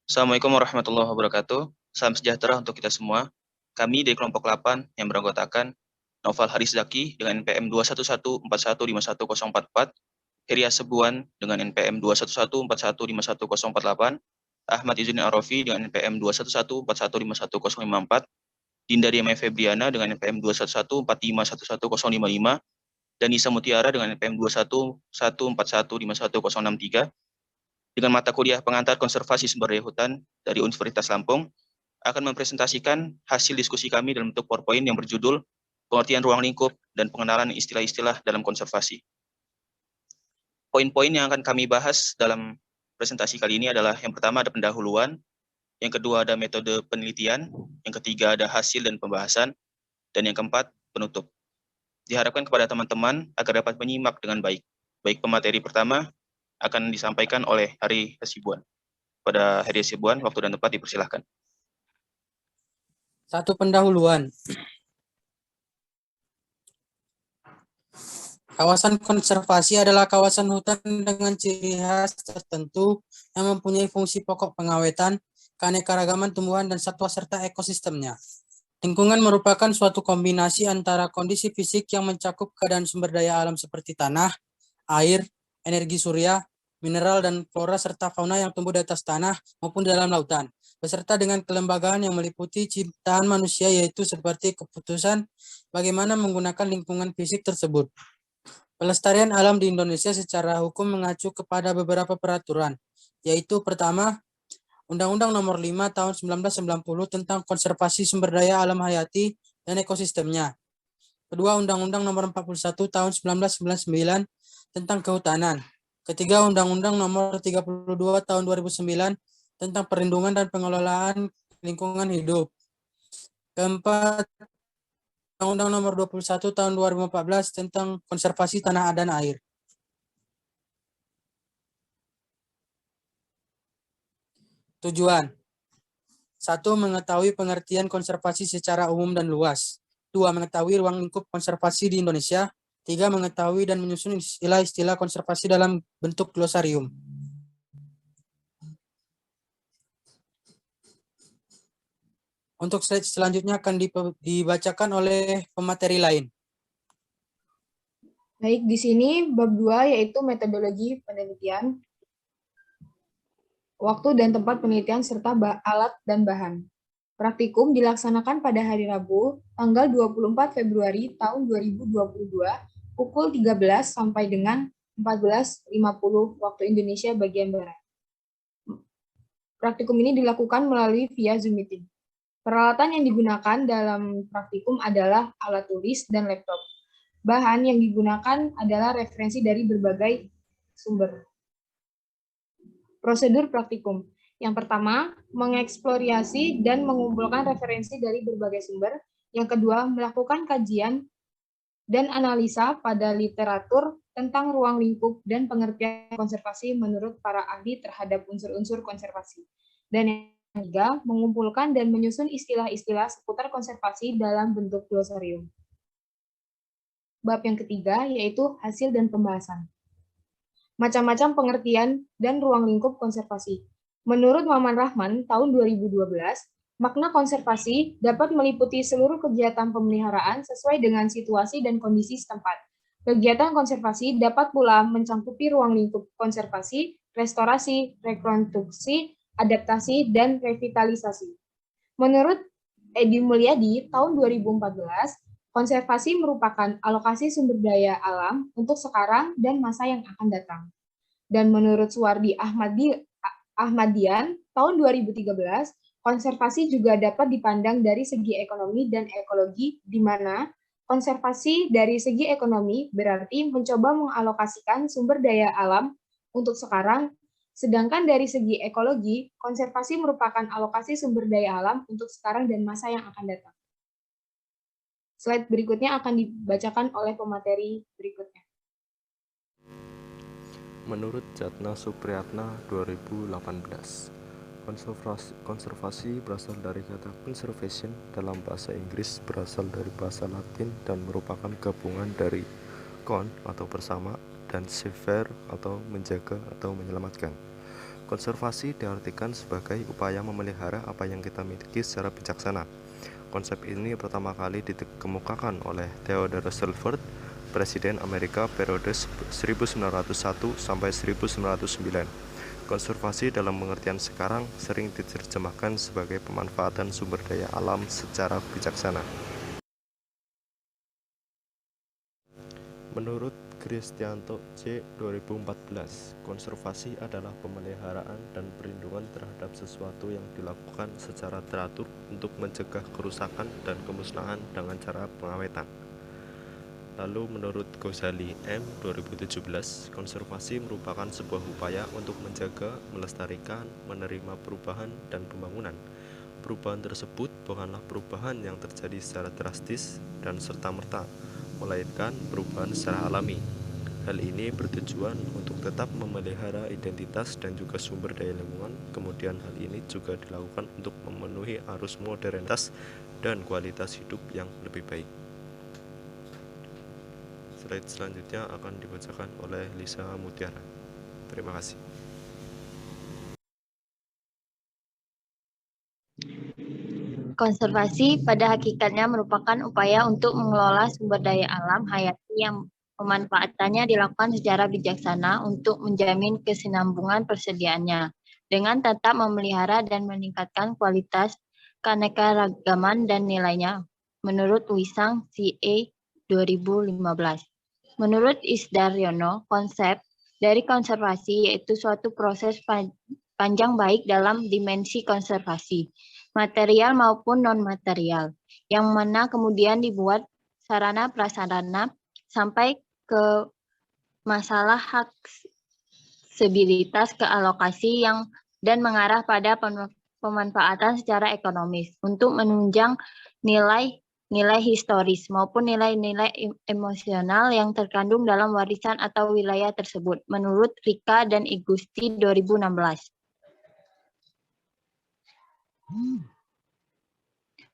Assalamualaikum warahmatullahi wabarakatuh. Salam sejahtera untuk kita semua. Kami dari kelompok 8 yang beranggotakan Noval Haris Zaki dengan NPM 21141515144, Heria Sebuan dengan NPM 21141515048, Ahmad Izzuddin Arofi dengan NPM 21141515054, Dinda Diamai Febriana dengan NPM 21145111055, dan Nisa Mutiara dengan NPM 21141515063, dengan mata kuliah pengantar konservasi sumber daya hutan dari Universitas Lampung, akan mempresentasikan hasil diskusi kami dalam bentuk PowerPoint yang berjudul Pengertian Ruang Lingkup dan Pengenalan Istilah-istilah dalam Konservasi. Poin-poin yang akan kami bahas dalam presentasi kali ini adalah yang pertama ada pendahuluan, yang kedua ada metode penelitian, yang ketiga ada hasil dan pembahasan, dan yang keempat penutup. Diharapkan kepada teman-teman agar dapat menyimak dengan baik. Baik pemateri pertama akan disampaikan oleh Hari Hasibuan. Pada Hari Hasibuan, waktu dan tempat dipersilahkan. Satu pendahuluan. Kawasan konservasi adalah kawasan hutan dengan ciri khas tertentu yang mempunyai fungsi pokok pengawetan, keanekaragaman tumbuhan dan satwa serta ekosistemnya. Lingkungan merupakan suatu kombinasi antara kondisi fisik yang mencakup keadaan sumber daya alam seperti tanah, air, energi surya, mineral dan flora serta fauna yang tumbuh di atas tanah maupun di dalam lautan, beserta dengan kelembagaan yang meliputi ciptaan manusia yaitu seperti keputusan bagaimana menggunakan lingkungan fisik tersebut. Pelestarian alam di Indonesia secara hukum mengacu kepada beberapa peraturan, yaitu pertama, Undang-Undang Nomor 5 Tahun 1990 tentang Konservasi Sumber Daya Alam Hayati dan Ekosistemnya. Kedua, Undang-Undang Nomor 41 Tahun 1999 tentang Kehutanan. Ketiga, Undang-Undang Nomor 32 Tahun 2009 tentang Perlindungan dan Pengelolaan Lingkungan Hidup. Keempat, Undang-Undang Nomor 21 Tahun 2014 tentang Konservasi Tanah dan Air. Tujuan. 1. Mengetahui pengertian konservasi secara umum dan luas. 2. Mengetahui ruang lingkup konservasi di Indonesia. 3. Mengetahui dan menyusun istilah-istilah konservasi dalam bentuk glosarium. Untuk slide selanjutnya akan dibacakan oleh pemateri lain. Baik, di sini bab 2 yaitu metodologi penelitian, waktu dan tempat penelitian serta alat dan bahan. Praktikum dilaksanakan pada hari Rabu, tanggal 24 Februari tahun 2022, pukul 13 sampai dengan 14.50 waktu Indonesia bagian Barat. Praktikum ini dilakukan melalui via Zoom Meeting. Peralatan yang digunakan dalam praktikum adalah alat tulis dan laptop. Bahan yang digunakan adalah referensi dari berbagai sumber. Prosedur praktikum. Yang pertama, mengeksplorasi dan mengumpulkan referensi dari berbagai sumber. Yang kedua, melakukan kajian dan analisa pada literatur tentang ruang lingkup dan pengertian konservasi menurut para ahli terhadap unsur-unsur konservasi. Dan yang ketiga, mengumpulkan dan menyusun istilah-istilah seputar konservasi dalam bentuk glosarium. Bab yang ketiga yaitu hasil dan pembahasan. Macam-macam pengertian dan ruang lingkup konservasi. Menurut Maman Rahman tahun 2012, makna konservasi dapat meliputi seluruh kegiatan pemeliharaan sesuai dengan situasi dan kondisi setempat. Kegiatan konservasi dapat pula mencangkupi ruang lingkup konservasi, restorasi, rekonstruksi, adaptasi, dan revitalisasi. Menurut Edi Mulyadi tahun 2014, konservasi merupakan alokasi sumber daya alam untuk sekarang dan masa yang akan datang. Dan menurut Suwardi Ahmadian tahun 2013, konservasi juga dapat dipandang dari segi ekonomi dan ekologi, di mana konservasi dari segi ekonomi berarti mencoba mengalokasikan sumber daya alam untuk sekarang, sedangkan dari segi ekologi, konservasi merupakan alokasi sumber daya alam untuk sekarang dan masa yang akan datang. Slide berikutnya akan dibacakan oleh pemateri berikutnya. Menurut Jatna Supriyatna 2018, konservasi berasal dari kata conservation dalam bahasa Inggris, berasal dari bahasa Latin dan merupakan gabungan dari con atau bersama dan servere atau menjaga atau menyelamatkan. Konservasi diartikan sebagai upaya memelihara apa yang kita miliki secara bijaksana. Konsep ini pertama kali dikemukakan oleh Theodore Roosevelt, Presiden Amerika periode 1901 sampai 1909. Konservasi dalam pengertian sekarang sering diterjemahkan sebagai pemanfaatan sumber daya alam secara bijaksana. Menurut Kristianto C. 2014, konservasi adalah pemeliharaan dan perlindungan terhadap sesuatu yang dilakukan secara teratur untuk mencegah kerusakan dan kemusnahan dengan cara pengawetan. Lalu menurut Ghazali M. 2017, konservasi merupakan sebuah upaya untuk menjaga, melestarikan, menerima perubahan dan pembangunan. Perubahan tersebut bukanlah perubahan yang terjadi secara drastis dan serta-merta, melainkan perubahan secara alami. Hal ini bertujuan untuk tetap memelihara identitas dan juga sumber daya lingkungan. Kemudian hal ini juga dilakukan untuk memenuhi arus modernitas dan kualitas hidup yang lebih baik. Slide selanjutnya akan dibacakan oleh Lisa Mutiara. Terima kasih. Konservasi pada hakikatnya merupakan upaya untuk mengelola sumber daya alam hayati yang pemanfaatannya dilakukan secara bijaksana untuk menjamin kesinambungan persediaannya, dengan tetap memelihara dan meningkatkan kualitas keanekaragaman dan nilainya, menurut Wisang C.A. 2015. Menurut Isdaryono, konsep dari konservasi yaitu suatu proses panjang baik dalam dimensi konservasi, material maupun non-material, yang mana kemudian dibuat sarana prasarana sampai ke masalah hak stabilitas kealokasi yang dan mengarah pada pemanfaatan secara ekonomis untuk menunjang nilai historis maupun nilai-nilai emosional yang terkandung dalam warisan atau wilayah tersebut, menurut Rika dan Igusti 2016.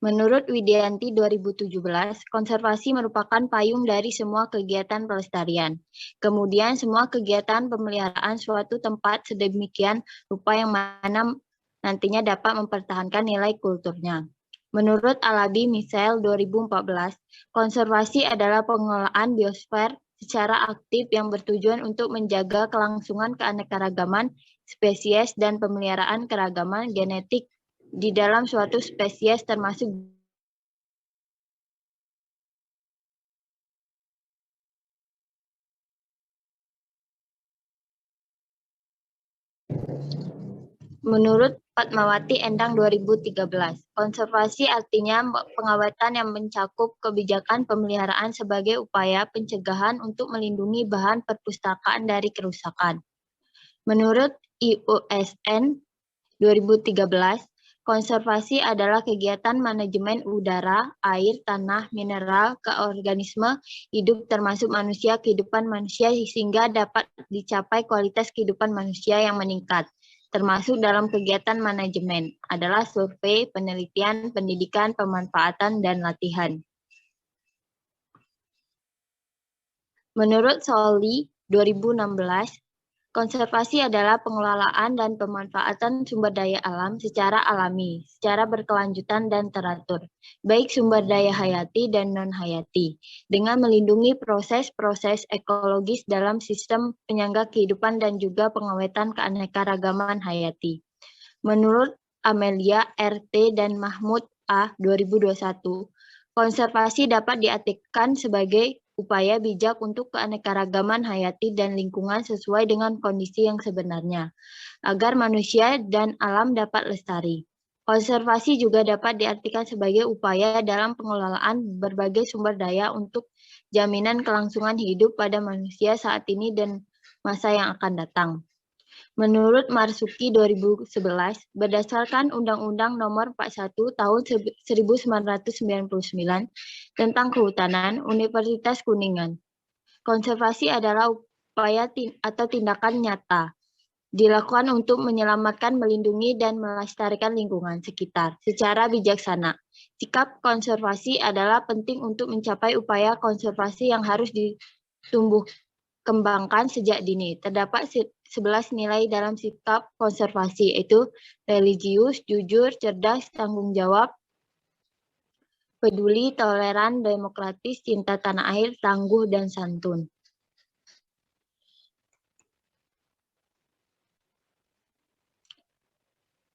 Menurut Widianti 2017, konservasi merupakan payung dari semua kegiatan pelestarian. Kemudian semua kegiatan pemeliharaan suatu tempat sedemikian rupa yang mana nantinya dapat mempertahankan nilai kulturnya. Menurut Alabi Michel 2014, konservasi adalah pengelolaan biosfer secara aktif yang bertujuan untuk menjaga kelangsungan keanekaragaman spesies dan pemeliharaan keragaman genetik di dalam suatu spesies termasuk Menurut Fatmawati Endang 2013, konservasi artinya pengawetan yang mencakup kebijakan pemeliharaan sebagai upaya pencegahan untuk melindungi bahan perpustakaan dari kerusakan. Menurut IUSN 2013, konservasi adalah kegiatan manajemen udara, air, tanah, mineral, keorganisme hidup termasuk manusia, kehidupan manusia sehingga dapat dicapai kualitas kehidupan manusia yang meningkat. Termasuk dalam kegiatan manajemen adalah survei, penelitian, pendidikan, pemanfaatan, dan latihan. Menurut Soli 2016, konservasi adalah pengelolaan dan pemanfaatan sumber daya alam secara alami, secara berkelanjutan dan teratur, baik sumber daya hayati dan non-hayati, dengan melindungi proses-proses ekologis dalam sistem penyangga kehidupan dan juga pengawetan keanekaragaman hayati. Menurut Amelia RT dan Mahmud A 2021, konservasi dapat diartikan sebagai upaya bijak untuk keanekaragaman hayati dan lingkungan sesuai dengan kondisi yang sebenarnya, agar manusia dan alam dapat lestari. Konservasi juga dapat diartikan sebagai upaya dalam pengelolaan berbagai sumber daya untuk jaminan kelangsungan hidup pada manusia saat ini dan masa yang akan datang. Menurut Marsuki 2011, berdasarkan Undang-Undang Nomor 41 Tahun 1999 tentang Kehutanan Universitas Kuningan, konservasi adalah upaya atau tindakan nyata dilakukan untuk menyelamatkan, melindungi, dan melestarikan lingkungan sekitar secara bijaksana. Sikap konservasi adalah penting untuk mencapai upaya konservasi yang harus ditumbuh kembangkan sejak dini. Terdapat 11 nilai dalam sikap konservasi, yaitu religius, jujur, cerdas, tanggung jawab, peduli, toleran, demokratis, cinta tanah air, tangguh, dan santun.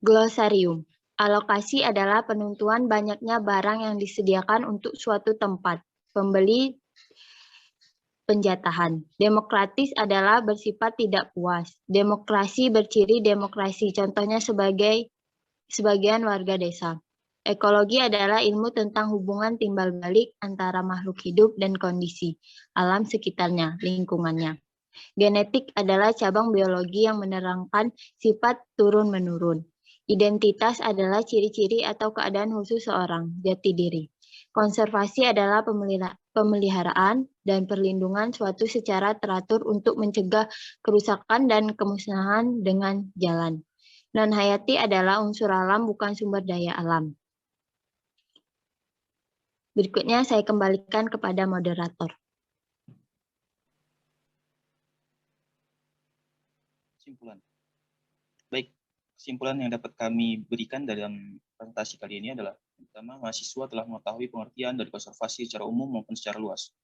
Glosarium. Alokasi adalah penentuan banyaknya barang yang disediakan untuk suatu tempat. Pembeli, penjatahan. Demokratis adalah bersifat tidak puas. Demokrasi berciri demokrasi, contohnya sebagian warga desa. Ekologi adalah ilmu tentang hubungan timbal balik antara makhluk hidup dan kondisi alam sekitarnya, lingkungannya. Genetik adalah cabang biologi yang menerangkan sifat turun-menurun. Identitas adalah ciri-ciri atau keadaan khusus seorang, jati diri. Konservasi adalah pemeliharaan dan perlindungan suatu secara teratur untuk mencegah kerusakan dan kemusnahan dengan jalan. Non-hayati adalah unsur alam, bukan sumber daya alam. Berikutnya saya kembalikan kepada moderator. Kesimpulan. Baik, kesimpulan yang dapat kami berikan dalam presentasi kali ini adalah: pertama, mahasiswa telah mengetahui pengertian dari konservasi secara umum maupun secara luas.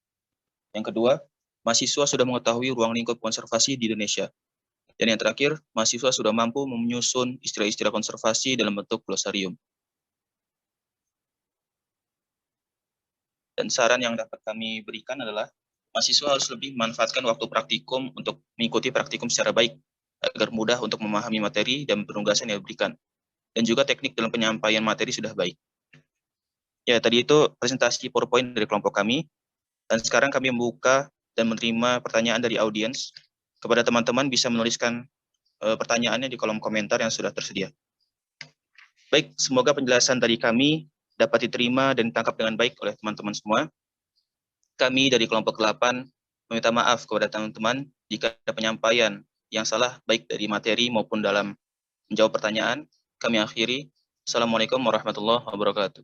Yang kedua, mahasiswa sudah mengetahui ruang lingkup konservasi di Indonesia. Dan yang terakhir, mahasiswa sudah mampu menyusun istilah-istilah konservasi dalam bentuk glosarium. Dan saran yang dapat kami berikan adalah mahasiswa harus lebih memanfaatkan waktu praktikum untuk mengikuti praktikum secara baik, agar mudah untuk memahami materi dan penugasan yang diberikan. Dan juga teknik dalam penyampaian materi sudah baik. Ya, tadi itu presentasi PowerPoint dari kelompok kami. Dan sekarang kami membuka dan menerima pertanyaan dari audiens. Kepada teman-teman bisa menuliskan pertanyaannya di kolom komentar yang sudah tersedia. Baik, semoga penjelasan dari kami dapat diterima dan ditangkap dengan baik oleh teman-teman semua. Kami dari kelompok 8 meminta maaf kepada teman-teman jika ada penyampaian yang salah baik dari materi maupun dalam menjawab pertanyaan. Kami akhiri. Assalamualaikum warahmatullahi wabarakatuh.